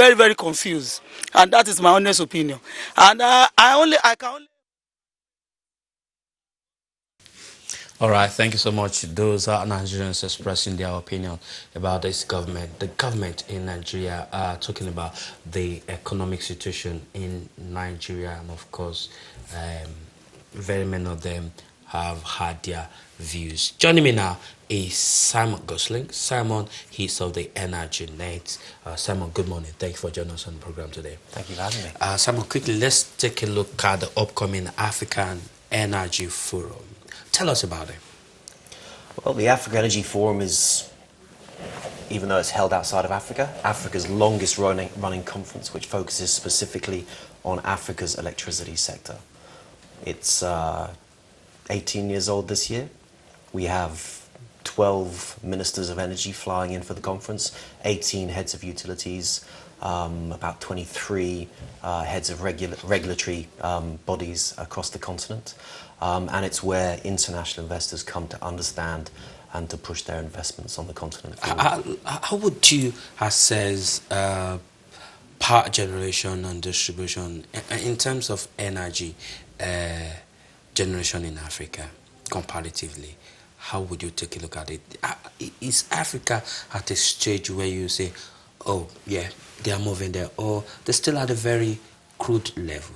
very, very confused, and that is my honest opinion. And I can only. All right, thank you so much. Those are Nigerians expressing their opinion about this government. The government in Nigeria are talking about the economic situation in Nigeria, and of course, very many of them have had their views. Joining me now is Simon Gosling. Simon, he's of the Energynet. Simon, good morning. Thank you for joining us on the program today. Thank you for having me. Simon, quickly, let's take a look at the upcoming African Energy Forum. Tell us about it. Well, the Africa Energy Forum is, even though it's held outside of Africa, Africa's longest running conference, which focuses specifically on Africa's electricity sector. It's 18 years old this year. We have 12 ministers of energy flying in for the conference, 18 heads of utilities, about 23 heads of regulatory bodies across the continent. And it's where international investors come to understand and to push their investments on the continent forward. How would you assess power generation and distribution in terms of energy generation in Africa comparatively? How would you take a look at it? Is Africa at a stage where you say, oh yeah, they are moving there, or they're still at a very crude level?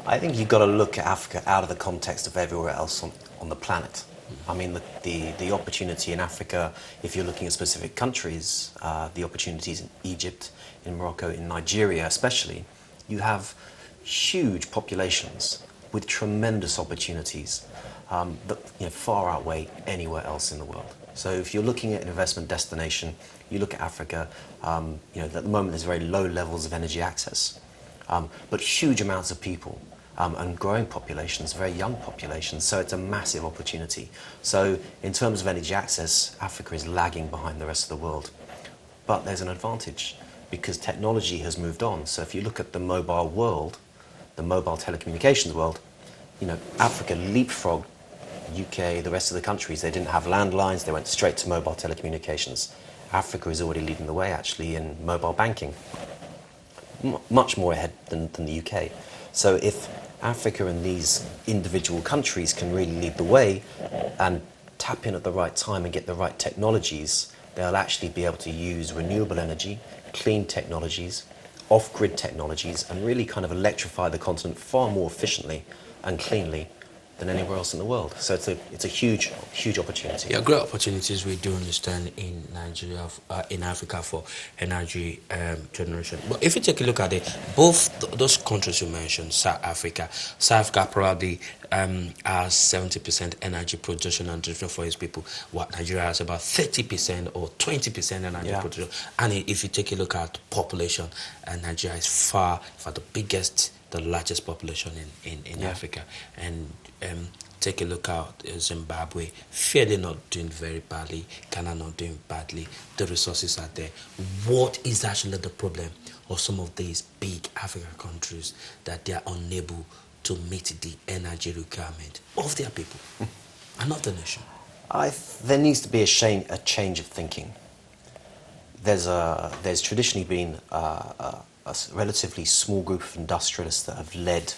I think you've got to look at Africa out of the context of everywhere else on the planet. I mean, the opportunity in Africa, if you're looking at specific countries, the opportunities in Egypt, in Morocco, in Nigeria especially, you have huge populations with tremendous opportunities that far outweigh anywhere else in the world. So if you're looking at an investment destination, you look at Africa, at the moment there's very low levels of energy access, but huge amounts of people. And growing populations, very young populations, so it's a massive opportunity. So in terms of energy access, Africa is lagging behind the rest of the world. But there's an advantage, because technology has moved on. So if you look at the mobile world, the mobile telecommunications world, Africa leapfrogged UK, the rest of the countries. They didn't have landlines, they went straight to mobile telecommunications. Africa is already leading the way, actually, in mobile banking. Much more ahead than the UK. So if Africa and these individual countries can really lead the way and tap in at the right time and get the right technologies, they'll actually be able to use renewable energy, clean technologies, off-grid technologies, and really kind of electrify the continent far more efficiently and cleanly than anywhere else in the world. So it's a huge opportunity. Yeah, great opportunities we do understand in Nigeria, in Africa for energy generation. But if you take a look at it, both those countries you mentioned, South Africa probably has 70% energy production and distribution for its people. What Nigeria has about 30% or 20% energy production. And if you take a look at population, Nigeria is far the biggest, the largest population in Africa. And take a look at Zimbabwe, fairly not doing very badly, Ghana not doing badly, the resources are there. What is actually the problem of some of these big African countries that they are unable to meet the energy requirement of their people and not the nation? There needs to be a change of thinking. There's traditionally been a relatively small group of industrialists that have led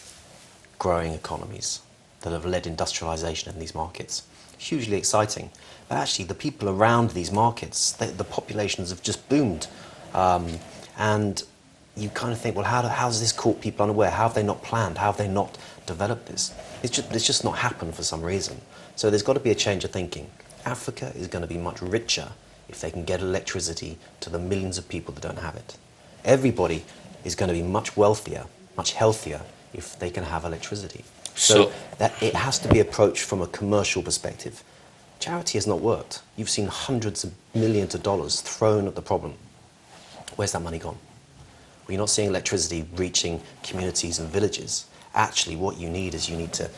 growing economies, that have led industrialization in these markets. Hugely exciting. But actually, the people around these markets, the populations have just boomed. And you kind of think, well, how has this caught people unaware? How have they not planned? How have they not developed this? It's just not happened for some reason. So there's got to be a change of thinking. Africa is going to be much richer if they can get electricity to the millions of people that don't have it. Everybody is going to be much wealthier, much healthier if they can have electricity. So that it has to be approached from a commercial perspective. Charity has not worked. You've seen hundreds of millions of dollars thrown at the problem. Where's that money gone? Well, you're not seeing electricity reaching communities and villages. Actually, what you need is you need to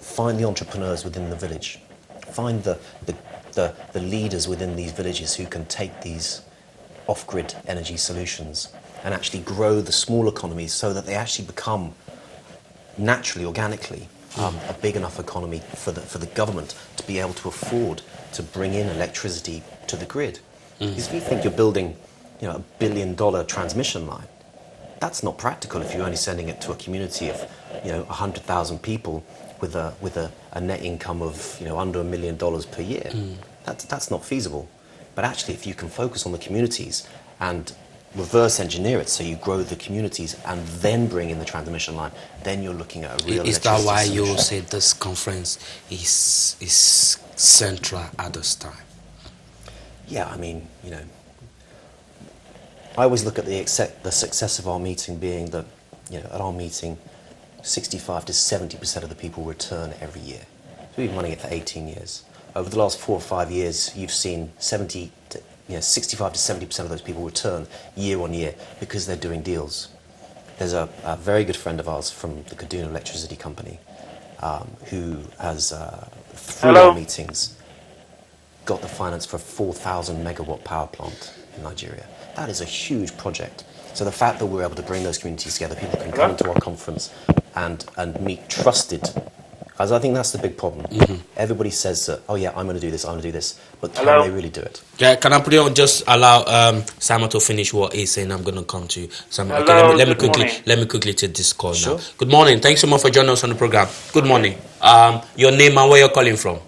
find the entrepreneurs within the village. Find the leaders within these villages who can take these off-grid energy solutions and actually grow the small economies so that they actually become naturally, organically, a big enough economy for the government to be able to afford to bring in electricity to the grid. Because if you think you're building $1 billion transmission line. That's not practical if you're only sending it to a community of 100,000 people with a net income of under $1 million per year. That's not feasible. But actually, if you can focus on the communities and reverse engineer it so you grow the communities and then bring in the transmission line, then you're looking at a real Is that why solution. you say this conference is central at this time? Yeah, I mean, I always look at the success of our meeting being that, at our meeting, 65 to 70% of the people return every year. So we've been running it for 18 years. Over the last 4 or 5 years, you've seen 65 to 70% of those people return year on year because they're doing deals. There's a very good friend of ours from the Kaduna Electricity Company who has, through our meetings, got the finance for a 4,000 megawatt power plant in Nigeria. That is a huge project. So the fact that we're able to bring those communities together, people can come into our conference and meet trusted, as I think that's the big problem. Everybody says that, oh yeah, I'm going to do this, I'm going to do this, but can they really do it? Yeah, can I put it on? Just allow Simon to finish what he's saying. I'm going to come to you. Simon, Hello, let me quickly take this call now. Good morning. Thanks so much for joining us on the program. Good morning. Your name and where you're calling from?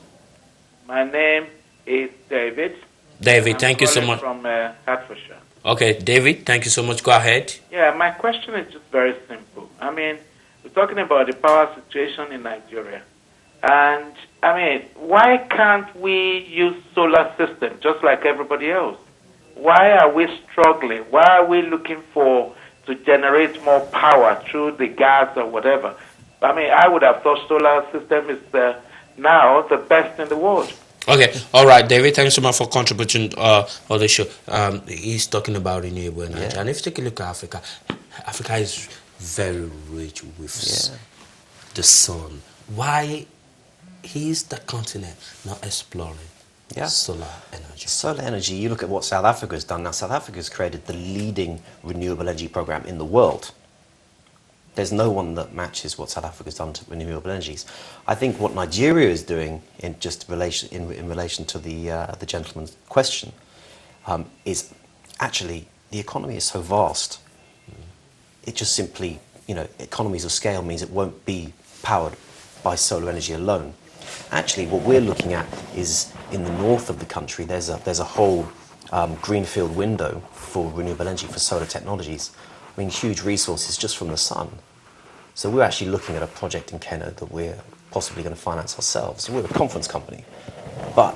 My name is David. David, thank you so much. From Hertfordshire. Okay, David, thank you so much. Go ahead. Yeah, my question is just very simple. I mean, we're talking about the power situation in Nigeria. And, I mean, why can't we use solar system just like everybody else? Why are we struggling? Why are we looking to generate more power through the gas or whatever? I mean, I would have thought solar system is now the best in the world. Okay, all right, David, thanks so much for contributing on the show. He's talking about renewable energy. And if you take a look at Africa, Africa is very rich with the sun. Why is the continent not exploring solar energy? Solar energy, you look at what South Africa has done. Now, South Africa has created the leading renewable energy program in the world. There's no one that matches what South Africa's done to renewable energies. I think what Nigeria is doing, in relation to the gentleman's question, is actually the economy is so vast. It just simply, economies of scale means it won't be powered by solar energy alone. Actually, what we're looking at is in the north of the country. There's a whole greenfield window for renewable energy, for solar technologies. I mean, huge resources just from the sun. So we're actually looking at a project in Kenya that we're possibly going to finance ourselves. We're a conference company. But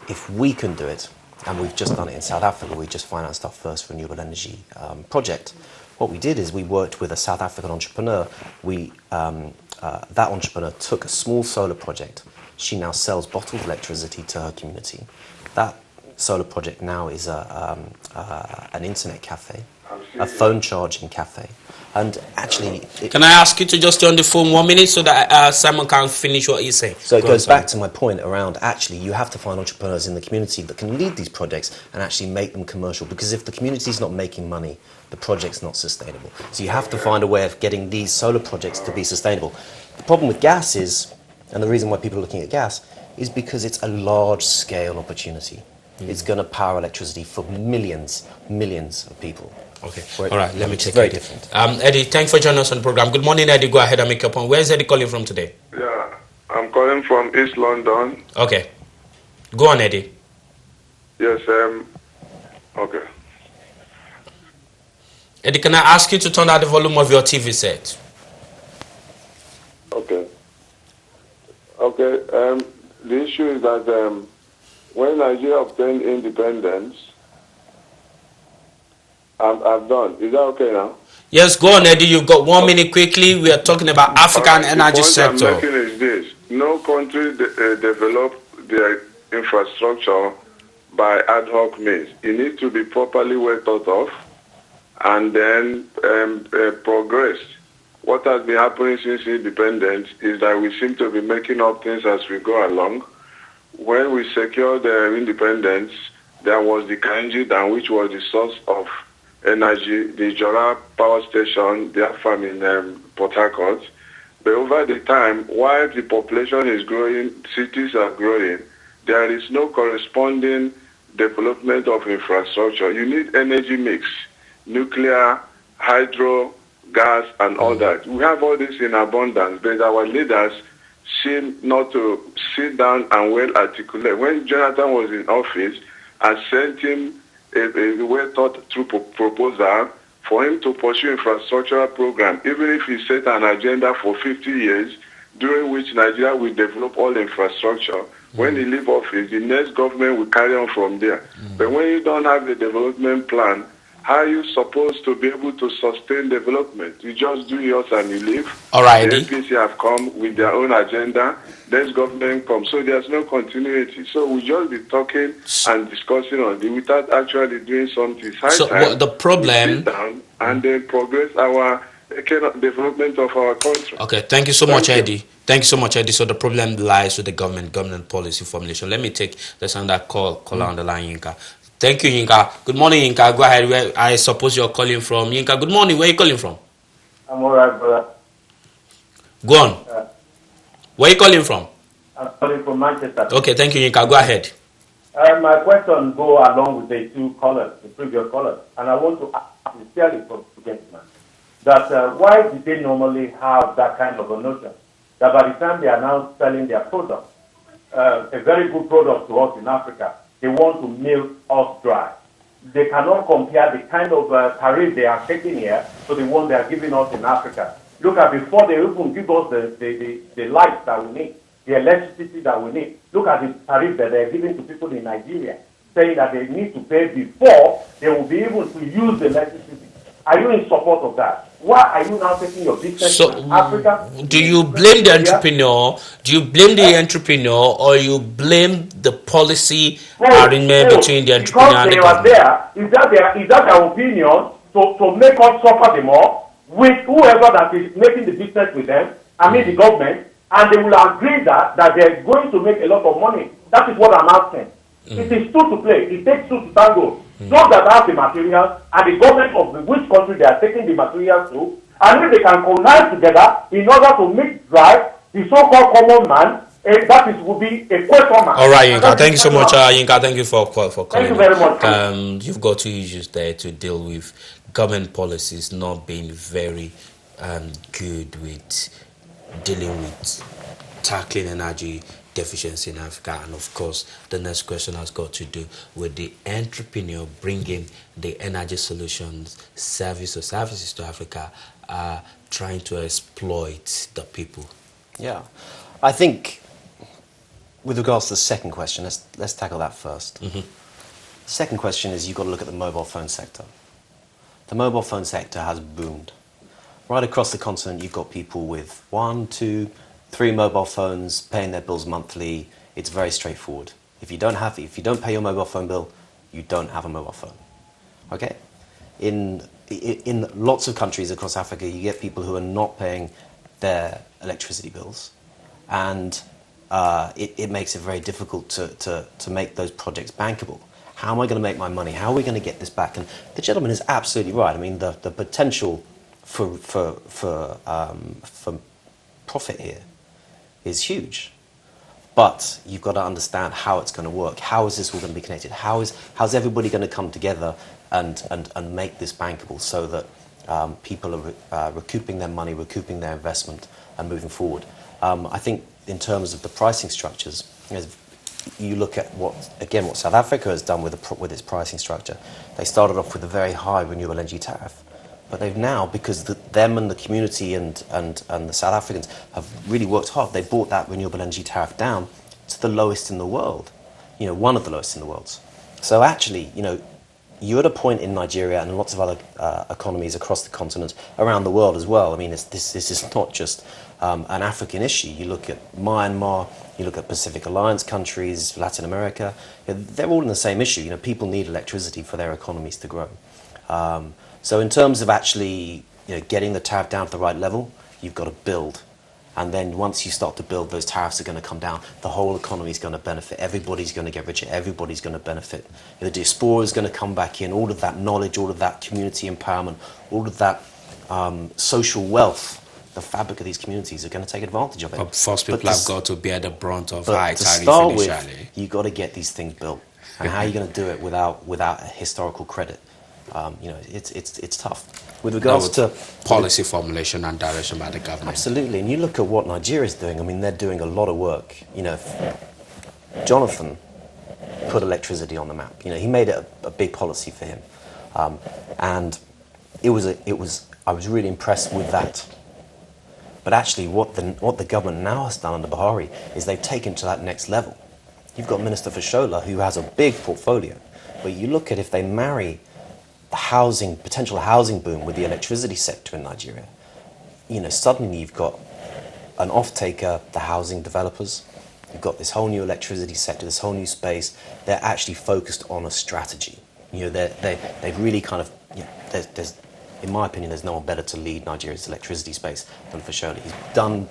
if we can do it, and we've just done it in South Africa, we just financed our first renewable energy project. What we did is we worked with a South African entrepreneur. That entrepreneur took a small solar project. She now sells bottled electricity to her community. That solar project now is an internet cafe, a phone charging cafe. And actually... Can I ask you to just stay on the phone 1 minute so that Simon can finish what he's saying? So it goes back to my point around actually you have to find entrepreneurs in the community that can lead these projects and actually make them commercial, because if the community's not making money, the project's not sustainable. So you have to find a way of getting these solar projects to be sustainable. The problem with gas is, and the reason why people are looking at gas, is because it's a large-scale opportunity. It's going to power electricity for millions of people. Okay. All right. Let me take very it. different. Eddie, thanks for joining us on the program. Good morning, Eddie. Go ahead and make your point. Where is Eddie calling from today? Yeah, I'm calling from East London. Okay. Go on, Eddie. Yes. Okay. Eddie, can I ask you to turn down the volume of your TV set? Okay. Okay. The issue is that when Nigeria obtained independence, I'm done. Is that okay now? Yes, go on, Eddie. You've got 1 minute quickly. We are talking about African energy sector. The point I'm making is this. No country develop their infrastructure by ad hoc means. It needs to be properly well thought of and then progress. What has been happening since independence is that we seem to be making up things as we go along. When we secured independence, there was the Kanji Dam, which was the source of energy, the Jora power station, their farm in Port Harcourt. But over the time, while the population is growing, cities are growing, there is no corresponding development of infrastructure, you need energy mix, nuclear, hydro, gas, and all that. We have all this in abundance, but our leaders seem not to sit down and well articulate. When Jonathan was in office, I sent him a well-thought-through proposal for him to pursue infrastructural program, even if he set an agenda for 50 years, during which Nigeria will develop all infrastructure. When he leave office, the next government will carry on from there. But when you don't have a development plan, how are you supposed to be able to sustain development? You just do yours and you leave. All right. The APC have come with their own agenda. Next government comes. So there's no continuity. So we just be talking and discussing on it without actually doing something. It's high time the problem... we sit down and then progress our development of our country. Okay, thank you so much, Eddie. Thank you so much, Eddie. So the problem lies with the government policy formulation. Let me take this on that call on the line, Yinka. Thank you, Yinka. Good morning, Yinka. Go ahead. Where I suppose you're calling from. Yinka, good morning. Where are you calling from? I'm all right, brother. Go on. Where are you calling from? I'm calling from Manchester. Okay, thank you, Yinka. Go ahead. My question go along with the two callers, the previous callers, and I want to ask sincerely from the gentleman that why do they normally have that kind of a notion that by the time they are now selling their product, a very good product to us in Africa, they want to milk us dry. They cannot compare the kind of tariff they are taking here to the one they are giving us in Africa. Look at before they even give us the lights that we need, the electricity that we need. Look at the tariff that they are giving to people in Nigeria, saying that they need to pay before they will be able to use the electricity. Are you in support of that? Why are you now taking your business to Africa? Do you blame the entrepreneur? Do you blame the entrepreneur, or you blame the policy arrangement between the entrepreneur and the government? Is that their opinion to make us suffer the more with whoever that is making the business with them? I mean the government, and they will agree that they're going to make a lot of money. That is what I'm asking. It is two to play. It takes two to tango. Those that have the materials and the government of which country they are taking the materials to, and if they can connive together in order to make dry the so-called common man, that will be a question mark. All right, Yinka. Thank you so much, Yinka. Thank you for calling. Thank you very much. You've got two issues there to deal with: government policies not being very good with dealing with tackling energy deficiency in Africa, and of course the next question has got to do with the entrepreneur bringing the energy solutions services to Africa, trying to exploit the people. Yeah, I think with regards to the second question, let's tackle that first. The second question is you've got to look at the mobile phone sector. The mobile phone sector has boomed. Right across the continent, you've got people with 1, 2, 3 mobile phones, paying their bills monthly. It's very straightforward. If you don't pay your mobile phone bill, you don't have a mobile phone. Okay? In lots of countries across Africa, you get people who are not paying their electricity bills, and it makes it very difficult to make those projects bankable. How am I going to make my money? How are we going to get this back? And the gentleman is absolutely right. I mean, the potential for profit here is huge, but you've got to understand how it's going to work. How is this all going to be connected? How's everybody going to come together and make this bankable so that people are recouping their money, recouping their investment, and moving forward? I think in terms of the pricing structures, you look at what South Africa has done with its pricing structure. They started off with a very high renewable energy tariff. But they've now, because them and the community and the South Africans have really worked hard, they brought that renewable energy tariff down to the lowest in the world, one of the lowest in the world. So actually, you're at a point in Nigeria and lots of other economies across the continent, around the world as well. I mean, this is not just an African issue. You look at Myanmar, you look at Pacific Alliance countries, Latin America, they're all in the same issue. People need electricity for their economies to grow. So in terms of actually getting the tariff down to the right level, you've got to build. And then once you start to build, those tariffs are going to come down. The whole economy is going to benefit. Everybody's going to get richer. Everybody's going to benefit. The diaspora is going to come back in. All of that knowledge, all of that community empowerment, all of that social wealth, the fabric of these communities are going to take advantage of it. But first, people have got to bear the brunt of high tariff initially. With, you've got to get these things built. And how are you going to do it without a historical credit? It's tough. With regards to policy formulation and direction by the government. Absolutely, and you look at what Nigeria is doing. I mean, they're doing a lot of work. Jonathan put electricity on the map. He made it a big policy for him, and I was really impressed with that. But actually, what the government now has done under Buhari is they've taken to that next level. You've got Minister Fashola, who has a big portfolio, but you look at if they marry the potential housing boom with the electricity sector in Nigeria, suddenly you've got an off-taker, the housing developers. You've got this whole new electricity sector, this whole new space. They're actually focused on a strategy. They've really kind of, there's, in my opinion, there's no one better to lead Nigeria's electricity space than Fashola. He's done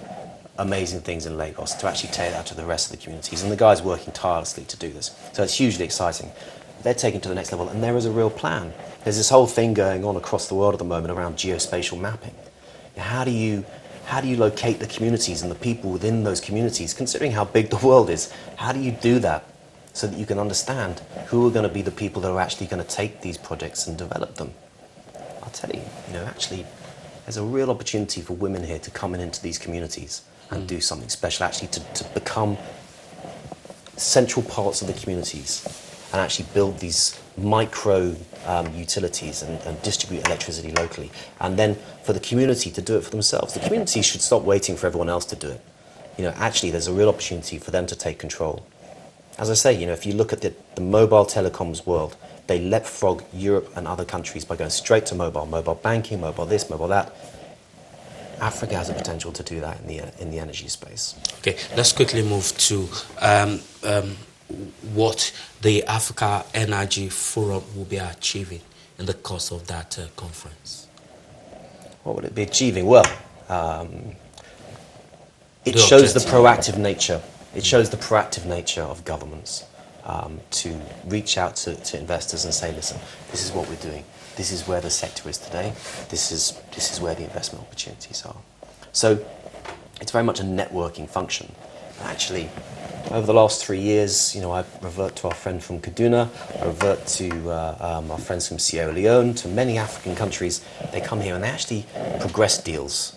amazing things in Lagos to actually take that to the rest of the communities, and the guy's working tirelessly to do this. So it's hugely exciting. They're taking it to the next level, and there is a real plan. There's this whole thing going on across the world at the moment around geospatial mapping. How do you locate the communities and the people within those communities, considering how big the world is? How do you do that so that you can understand who are going to be the people that are actually going to take these projects and develop them? I'll tell you, actually, there's a real opportunity for women here to come into these communities and do something special, actually to become central parts of the communities and actually build these micro utilities and distribute electricity locally. And then for the community to do it for themselves. The community should stop waiting for everyone else to do it. Actually, there's a real opportunity for them to take control. As I say, if you look at the mobile telecoms world, they leapfrog Europe and other countries by going straight to mobile banking, mobile this, mobile that. Africa has a potential to do that in the energy space. Okay, let's quickly move to what the Africa Energy Forum will be achieving in the course of that conference. What would it be achieving? Well, it shows the proactive nature. It shows the proactive nature of governments to reach out to investors and say, listen, this is what we're doing. This is where the sector is today. This is where the investment opportunities are. So it's very much a networking function. And actually, over the last 3 years, I revert to our friend from Kaduna, I revert to our friends from Sierra Leone, to many African countries. They come here and they actually progress deals.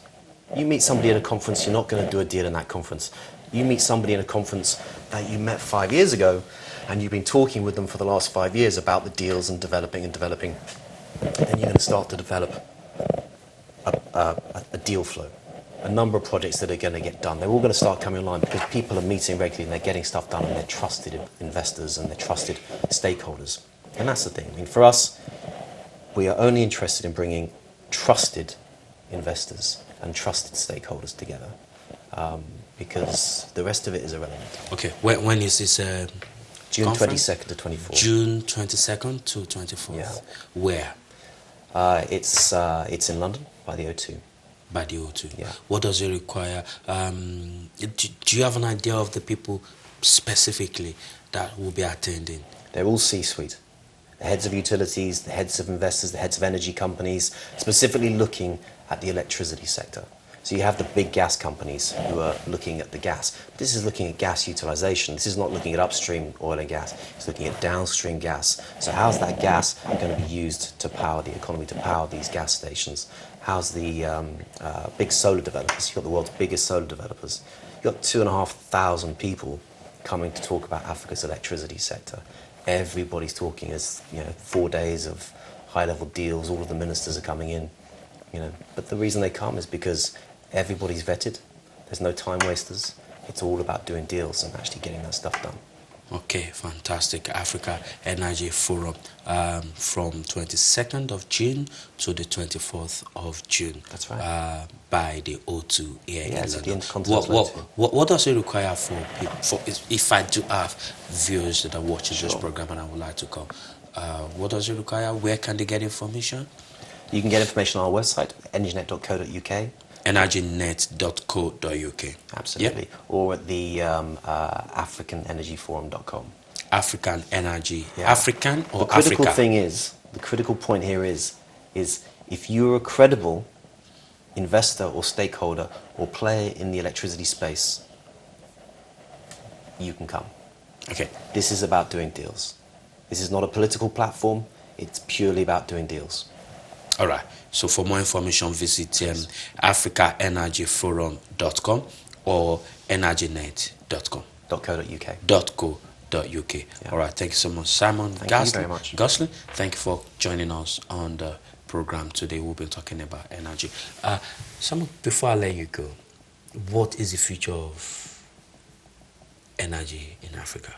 You meet somebody at a conference, you're not going to do a deal in that conference. You meet somebody in a conference that you met 5 years ago, and you've been talking with them for the last 5 years about the deals and developing. Then you're going to start to develop a deal flow, a number of projects that are going to get done. They're all going to start coming online because people are meeting regularly and they're getting stuff done, and they're trusted investors and they're trusted stakeholders. And that's the thing. I mean, for us, we are only interested in bringing trusted investors and trusted stakeholders together, because the rest of it is irrelevant. Okay, when is this June conference? 22nd to 24th. June 22nd to 24th. Yeah. Where? It's in London by the O2. By the O2. Yeah. What does it require? Do you have an idea of the people specifically that will be attending? They're all C-suite. The heads of utilities, the heads of investors, the heads of energy companies, specifically looking at the electricity sector. So you have the big gas companies who are looking at the gas. This is looking at gas utilization. This is not looking at upstream oil and gas. It's looking at downstream gas. So how's that gas going to be used to power the economy, to power these gas stations? How's the big solar developers? You've got the world's biggest solar developers. You've got 2,500 people coming to talk about Africa's electricity sector. Everybody's talking. As 4 days of high-level deals. All of the ministers are coming in. But the reason they come is because everybody's vetted. There's no time wasters. It's all about doing deals and actually getting that stuff done. Okay, fantastic. Africa Energy Forum from 22nd of June to the 24th of June. That's right. By the O2 here in it's London. the Intercontinental What does it require for people? If I do have viewers that are watching this program and I would like to come, what does it require? Where can they get information? You can get information on our website, energynet.co.uk. Energynet.co.uk. Absolutely. Yep. Or at the africanenergyforum.com. African Energy. Yeah. African or The critical Africa? thing is, the critical point here is if you're a credible investor or stakeholder or player in the electricity space, you can come. Okay. This is about doing deals. This is not a political platform. It's purely about doing deals. All right. So for more information, visit africaenergyforum.com or energynet.com. .co.uk. Yeah. All right. Thank you so much, Simon. Thank you very much. Gosling, thank you for joining us on the program today. We'll be talking about energy. Simon, before I let you go, what is the future of energy in Africa?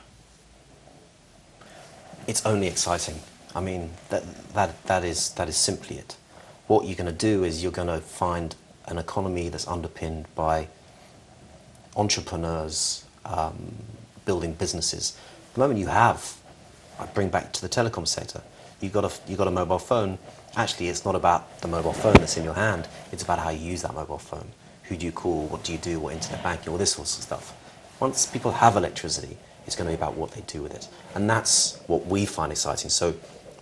It's only exciting. I mean, that is simply it. What you're going to do is you're going to find an economy that's underpinned by entrepreneurs building businesses. The moment you have, I bring back to the telecom sector, you've got a mobile phone. Actually, it's not about the mobile phone that's in your hand. It's about how you use that mobile phone. Who do you call? What do you do? What internet banking? All this sorts of stuff. Once people have electricity, it's going to be about what they do with it. And that's what we find exciting. So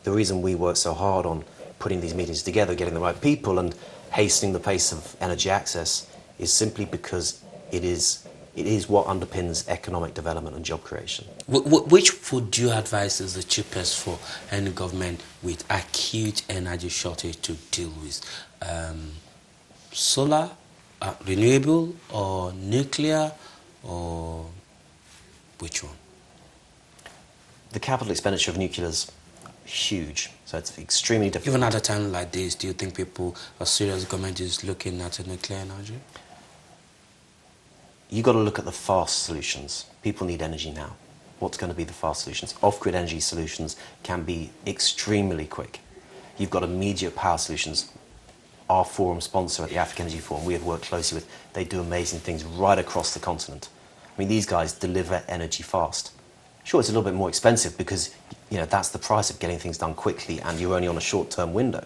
the reason we work so hard on putting these meetings together, getting the right people and hastening the pace of energy access is simply because it is what underpins economic development and job creation. Which would you advise is the cheapest for any government with acute energy shortage to deal with? Solar, renewable, or nuclear, or which one? The capital expenditure of nuclear is huge, so it's extremely difficult. Even at a time like this, do you think people, a serious government is looking at nuclear energy? You've got to look at the fast solutions. People need energy now. What's going to be the fast solutions? Off-grid energy solutions can be extremely quick. You've got immediate power solutions. Our forum sponsor at the African Energy Forum, we have worked closely with, they do amazing things right across the continent. I mean, these guys deliver energy fast. Sure, it's a little bit more expensive because, that's the price of getting things done quickly and you're only on a short-term window.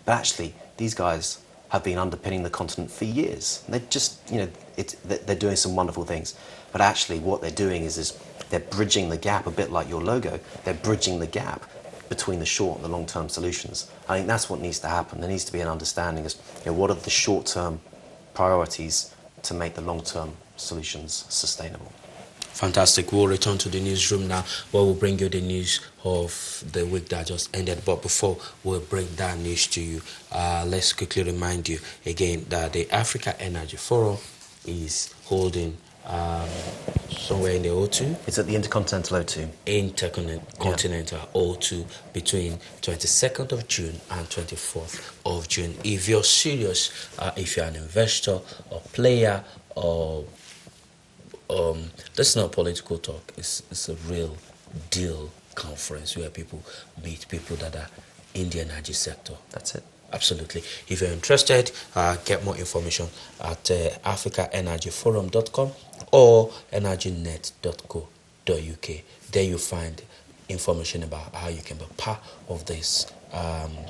But actually, these guys have been underpinning the continent for years. They're just, they're doing some wonderful things. But actually, what they're doing is they're bridging the gap, a bit like your logo. They're bridging the gap between the short and the long-term solutions. I think that's what needs to happen. There needs to be an understanding as what are the short-term priorities to make the long-term solutions sustainable. Fantastic. We'll return to the newsroom now, where we'll bring you the news of the week that just ended. But before we'll bring that news to you, let's quickly remind you again that the Africa Energy Forum is holding somewhere in the O2. It's at the Intercontinental O2. Intercontinental O2 between 22nd of June and 24th of June. If you're serious, if you're an investor or player or this is not political talk. It's a real deal conference where people meet people that are in the energy sector. That's it. Absolutely. If you're interested, get more information at africaenergyforum.com or energynet.co.uk. There you'll find information about how you can be part of this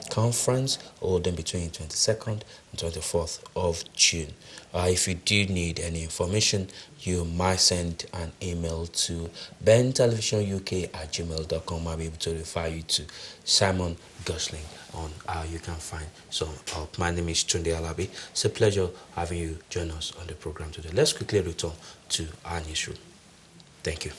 conference holding between 22nd and 24th of June. If you do need any information, you might send an email to bentelevisionuk@gmail.com. I'll be able to refer you to Simon Gosling on how you can find some help. My name is Tunde Alabi. It's a pleasure having you join us on the program today. Let's quickly return to our newsroom. Thank you.